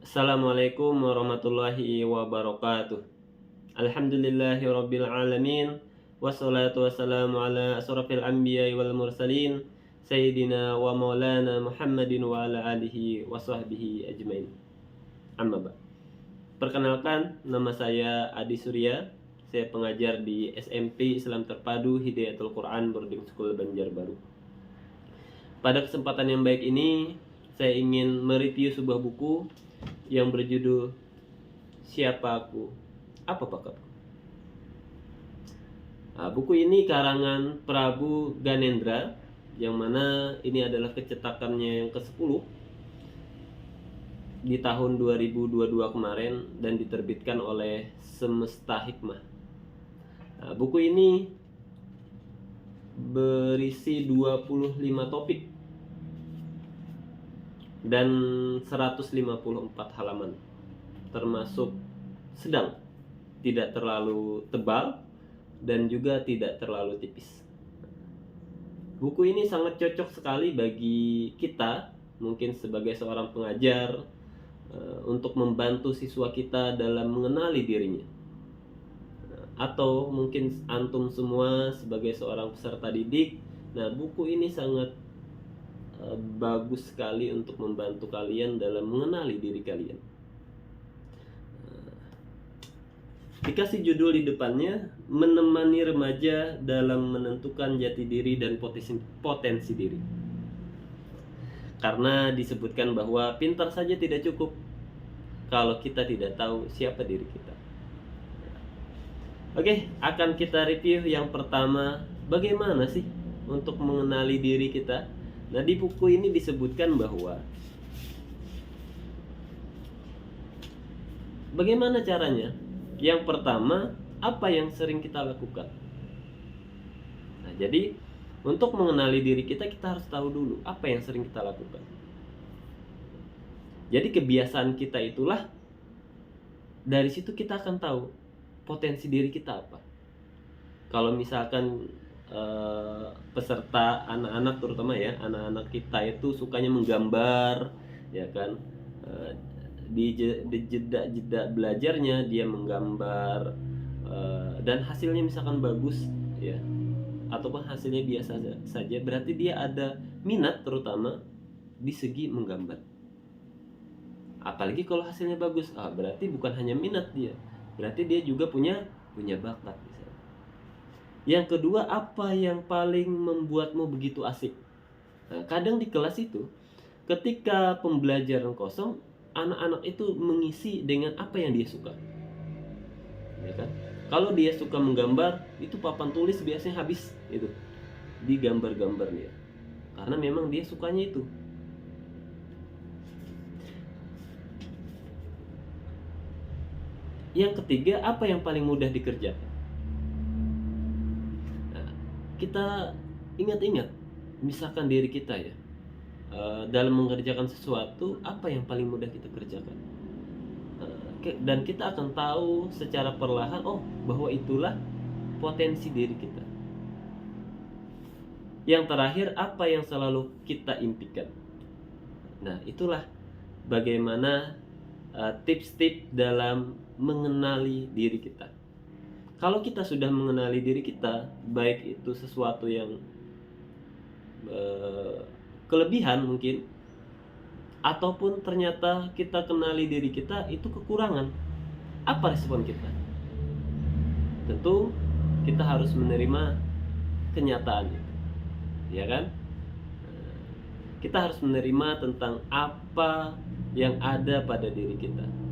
Assalamualaikum warahmatullahi wabarakatuh. Alhamdulillahirabbil alamin. Wassalatu wassalamu ala asrofil anbiya'i wal mursalin sayyidina wa maulana Muhammadin wa ala alihi wa sahbihi ajmain. Amma ba'. Perkenalkan, nama saya Adi Surya. Saya pengajar di SMP Islam Terpadu Hidayatul Quran Boarding School Banjarbaru. Pada kesempatan yang baik ini, saya ingin mereview sebuah buku yang berjudul Siapa Aku? Apa Bakatku? Buku ini karangan Prabu Ganendra, yang mana ini adalah kecetakannya yang ke-10 di tahun 2022 kemarin dan diterbitkan oleh Semesta Hikmah. Buku ini berisi 25 topik dan 154 halaman, termasuk sedang, tidak terlalu tebal dan juga tidak terlalu tipis. Buku ini sangat cocok sekali bagi kita, mungkin sebagai seorang pengajar, untuk membantu siswa kita dalam mengenali dirinya. Atau mungkin antum semua sebagai seorang peserta didik, buku ini sangat bagus sekali untuk membantu kalian dalam mengenali diri kalian. Dikasih judul di depannya, menemani remaja dalam menentukan jati diri dan potensi diri. Karena disebutkan bahwa pintar saja tidak cukup kalau kita tidak tahu siapa diri kita. Oke, akan kita review yang pertama, bagaimana sih untuk mengenali diri kita. Di buku ini disebutkan bahwa bagaimana caranya. Yang pertama, apa yang sering kita lakukan. Jadi untuk mengenali diri kita harus tahu dulu apa yang sering kita lakukan. Jadi kebiasaan kita itulah, dari situ kita akan tahu potensi diri kita apa. Kalau misalkan peserta anak-anak, terutama ya anak-anak kita itu sukanya menggambar, ya kan, di jeda belajarnya dia menggambar, dan hasilnya misalkan bagus ya, ataupun hasilnya biasa saja, berarti dia ada minat terutama di segi menggambar. Apalagi kalau hasilnya bagus, berarti bukan hanya minat dia, berarti dia juga punya bakat. Yang kedua, apa yang paling membuatmu begitu asik? Kadang di kelas itu, ketika pembelajaran kosong, anak-anak itu mengisi dengan apa yang dia suka, ya kan? Kalau dia suka menggambar, itu papan tulis biasanya habis itu di gambar-gambar dia, karena memang dia sukanya itu. Yang ketiga, apa yang paling mudah dikerjakan? Kita ingat-ingat, misalkan diri kita ya, dalam mengerjakan sesuatu, apa yang paling mudah kita kerjakan, dan kita akan tahu secara perlahan, bahwa itulah potensi diri kita. Yang terakhir, apa yang selalu kita impikan. Itulah bagaimana tips-tips dalam mengenali diri kita. Kalau kita sudah mengenali diri kita, baik itu sesuatu yang kelebihan mungkin, ataupun ternyata kita kenali diri kita itu kekurangan, apa respon kita? Tentu kita harus menerima kenyataan itu, ya kan? Kita harus menerima tentang apa yang ada pada diri kita.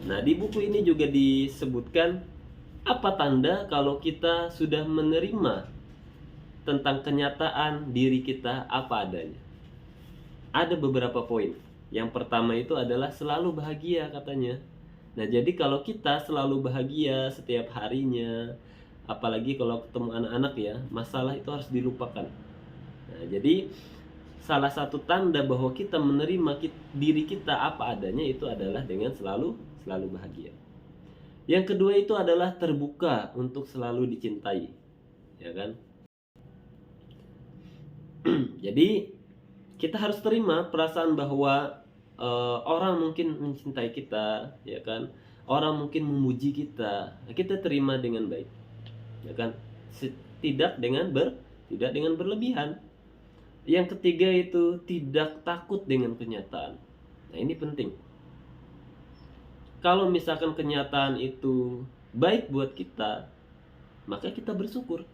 Di buku ini juga disebutkan apa tanda kalau kita sudah menerima tentang kenyataan diri kita apa adanya. Ada beberapa poin. Yang pertama itu adalah selalu bahagia katanya. Jadi kalau kita selalu bahagia setiap harinya, apalagi kalau ketemu anak-anak ya, masalah itu harus dilupakan. Jadi salah satu tanda bahwa kita menerima diri kita apa adanya itu adalah dengan selalu bahagia. Yang kedua itu adalah terbuka untuk selalu dicintai, ya kan? Jadi kita harus terima perasaan bahwa orang mungkin mencintai kita, ya kan? Orang mungkin memuji kita, kita terima dengan baik, ya kan? Tidak dengan tidak dengan berlebihan. Yang ketiga itu tidak takut dengan kenyataan. Nah, ini penting. Kalau misalkan kenyataan itu baik buat kita, maka kita bersyukur.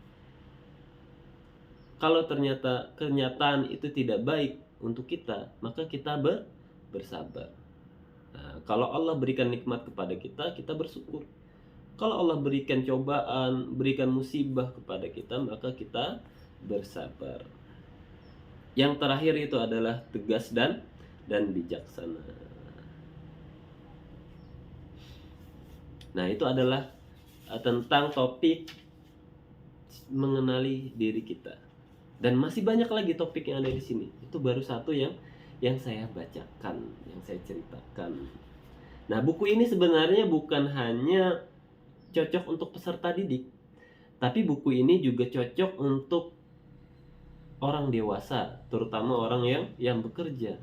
Kalau ternyata kenyataan itu tidak baik untuk kita, maka kita bersabar. Nah, kalau Allah berikan nikmat kepada kita, kita bersyukur. Kalau Allah berikan cobaan, berikan musibah kepada kita, maka kita bersabar. Yang terakhir itu adalah tegas dan bijaksana. Nah, itu adalah tentang topik mengenali diri kita. Dan masih banyak lagi topik yang ada di sini. Itu baru satu yang saya bacakan, yang saya ceritakan. Nah, buku ini sebenarnya bukan hanya cocok untuk peserta didik, tapi buku ini juga cocok untuk orang dewasa, terutama orang yang bekerja.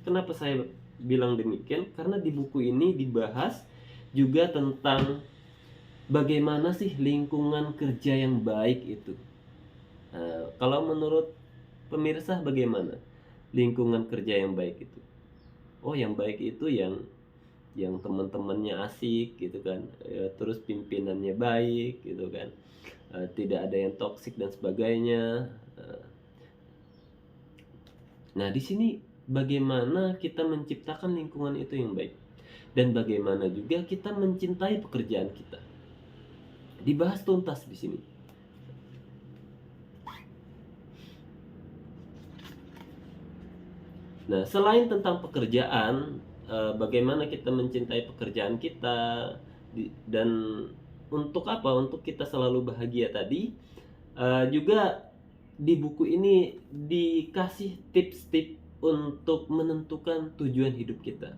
Kenapa saya bilang demikian? Karena di buku ini dibahas juga tentang bagaimana sih lingkungan kerja yang baik itu. Nah, kalau menurut pemirsa bagaimana lingkungan kerja yang baik itu? Oh, yang baik itu yang teman-temannya asik gitu kan, terus pimpinannya baik gitu kan, tidak ada yang toksik dan sebagainya. Nah, di sini bagaimana kita menciptakan lingkungan itu yang baik dan bagaimana juga kita mencintai pekerjaan kita. Dibahas tuntas di sini. Nah, selain tentang pekerjaan, bagaimana kita mencintai pekerjaan kita dan untuk apa? Untuk kita selalu bahagia tadi, juga di buku ini dikasih tips-tips untuk menentukan tujuan hidup kita.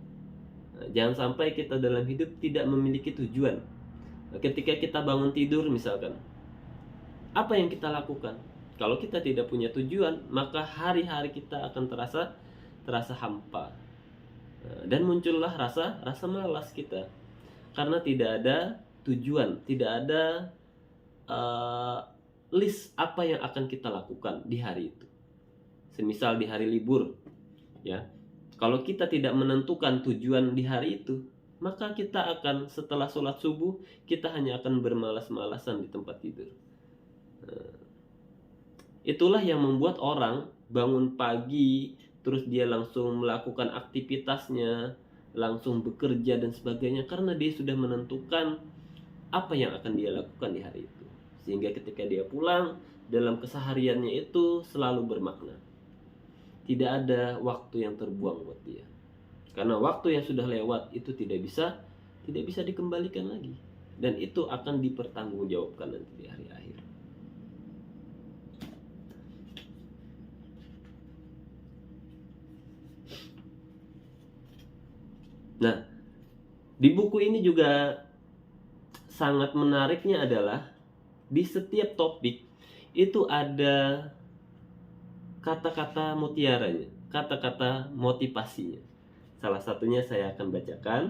Nah, jangan sampai kita dalam hidup tidak memiliki tujuan. Nah, ketika kita bangun tidur misalkan, apa yang kita lakukan? Kalau kita tidak punya tujuan, maka hari-hari kita akan terasa hampa. Dan muncullah rasa malas kita karena tidak ada tujuan, tidak ada list apa yang akan kita lakukan di hari itu. Semisal di hari libur, ya, kalau kita tidak menentukan tujuan di hari itu, maka kita akan setelah sholat subuh kita hanya akan bermalas-malasan di tempat tidur. Itulah yang membuat orang bangun pagi, terus dia langsung melakukan aktivitasnya, langsung bekerja dan sebagainya, karena dia sudah menentukan apa yang akan dia lakukan di hari itu. Sehingga ketika dia pulang, dalam kesehariannya itu selalu bermakna. Tidak ada waktu yang terbuang buat dia. Karena waktu yang sudah lewat itu tidak bisa dikembalikan lagi. Dan itu akan dipertanggungjawabkan nanti di hari akhir. Nah, di buku ini juga sangat menariknya adalah di setiap topik itu ada kata-kata mutiaranya, kata-kata motivasinya. Salah satunya saya akan bacakan.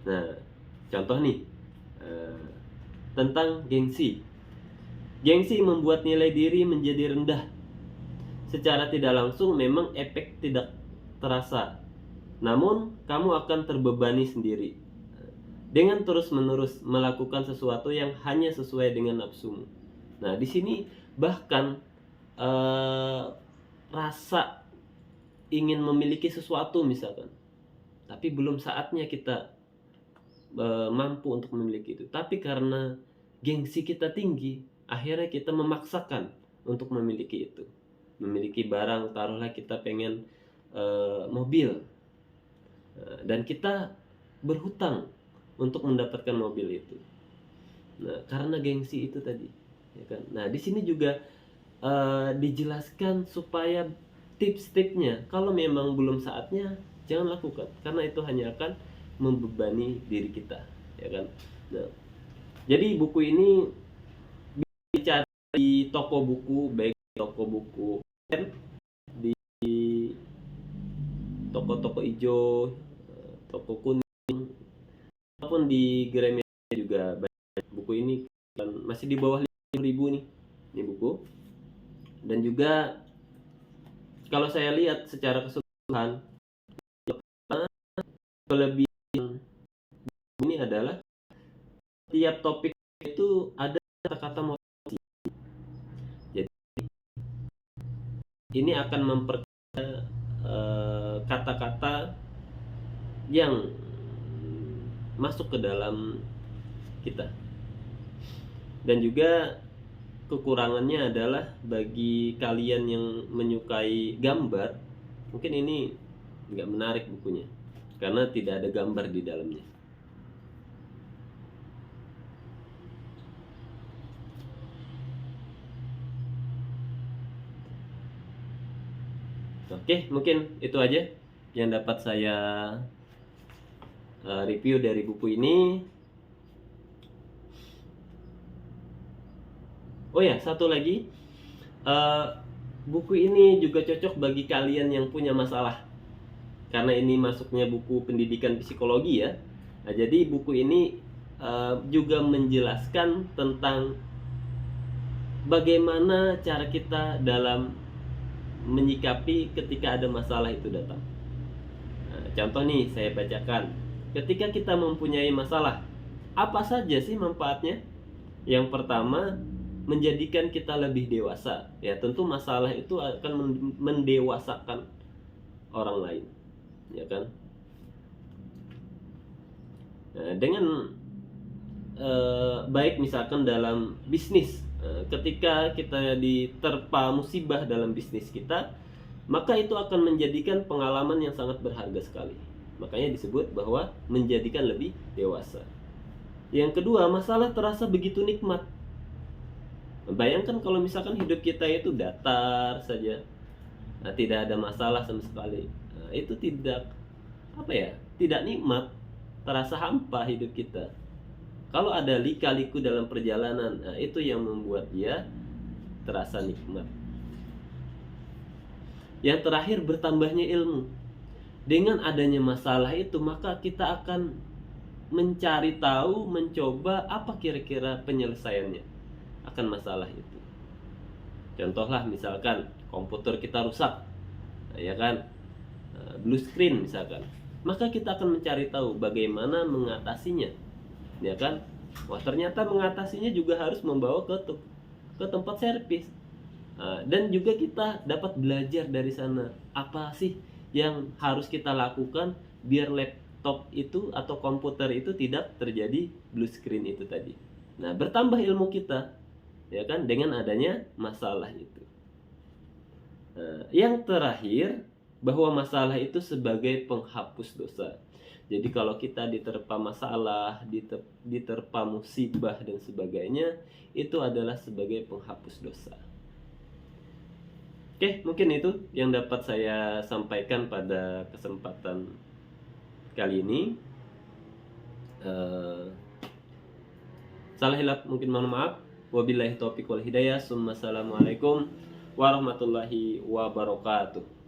Nah, contoh nih, tentang gengsi. Gengsi membuat nilai diri menjadi rendah. Secara tidak langsung memang efek tidak terasa. Namun, kamu akan terbebani sendiri dengan terus-menerus melakukan sesuatu yang hanya sesuai dengan nafsumu. Nah, di sini bahkan rasa ingin memiliki sesuatu misalkan, tapi belum saatnya kita mampu untuk memiliki itu. Tapi karena gengsi kita tinggi, akhirnya kita memaksakan untuk memiliki itu. Memiliki barang, taruhlah kita pengen mobil, dan kita berhutang untuk mendapatkan mobil itu. Nah, karena gengsi itu tadi, ya kan. Nah, di sini juga dijelaskan supaya tips-tipsnya, kalau memang belum saatnya jangan lakukan, karena itu hanya akan membebani diri kita, ya kan. Nah, jadi buku ini bicara di toko buku, baik toko buku di toko-toko hijau, toko kuning, maupun di Gramedia juga banyak buku ini, dan masih di bawah 5.000 nih ini buku. Dan juga kalau saya lihat secara keseluruhan, kelebihan ini adalah tiap topik itu ada kata-kata motivasi. Jadi ini akan memperkaya kata-kata yang masuk ke dalam kita. Dan juga kekurangannya adalah bagi kalian yang menyukai gambar, mungkin ini nggak menarik bukunya karena tidak ada gambar di dalamnya. Oke, mungkin itu aja yang dapat saya review dari buku ini. Oh ya, satu lagi, buku ini juga cocok bagi kalian yang punya masalah, karena ini masuknya buku pendidikan psikologi ya. Nah, jadi buku ini juga menjelaskan tentang bagaimana cara kita dalam menyikapi ketika ada masalah itu datang. Nah, contoh nih, saya bacakan. Ketika kita mempunyai masalah, apa saja sih manfaatnya? Yang pertama, menjadikan kita lebih dewasa. Ya, tentu masalah itu akan mendewasakan orang lain, ya kan? Nah, dengan baik misalkan dalam bisnis, ketika kita diterpa musibah dalam bisnis kita, maka itu akan menjadikan pengalaman yang sangat berharga sekali. Makanya disebut bahwa menjadikan lebih dewasa. Yang kedua, masalah terasa begitu nikmat. Bayangkan kalau misalkan hidup kita itu datar saja, nah, tidak ada masalah sama sekali, nah, itu tidak tidak nikmat, terasa hampa hidup kita. Kalau ada lika-liku dalam perjalanan, nah, itu yang membuat dia terasa nikmat. Yang terakhir, bertambahnya ilmu. Dengan adanya masalah itu, maka kita akan mencari tahu, mencoba apa kira-kira penyelesaiannya akan masalah itu. Contohlah misalkan komputer kita rusak, ya kan, blue screen misalkan, maka kita akan mencari tahu bagaimana mengatasinya, ya kan. Wah, ternyata mengatasinya juga harus membawa ke tempat servis. Dan juga kita dapat belajar dari sana apa sih yang harus kita lakukan biar laptop itu atau komputer itu tidak terjadi blue screen itu tadi. Nah, bertambah ilmu kita, ya kan, dengan adanya masalah itu. Yang terakhir, bahwa masalah itu sebagai penghapus dosa. Jadi kalau kita diterpa masalah, diterpa musibah dan sebagainya, itu adalah sebagai penghapus dosa. Oke, mungkin itu yang dapat saya sampaikan pada kesempatan kali ini. Salah hilap mungkin mohon maaf. Wabillahi taufiq wal hidayah. Assalamualaikum warahmatullahi wabarakatuh.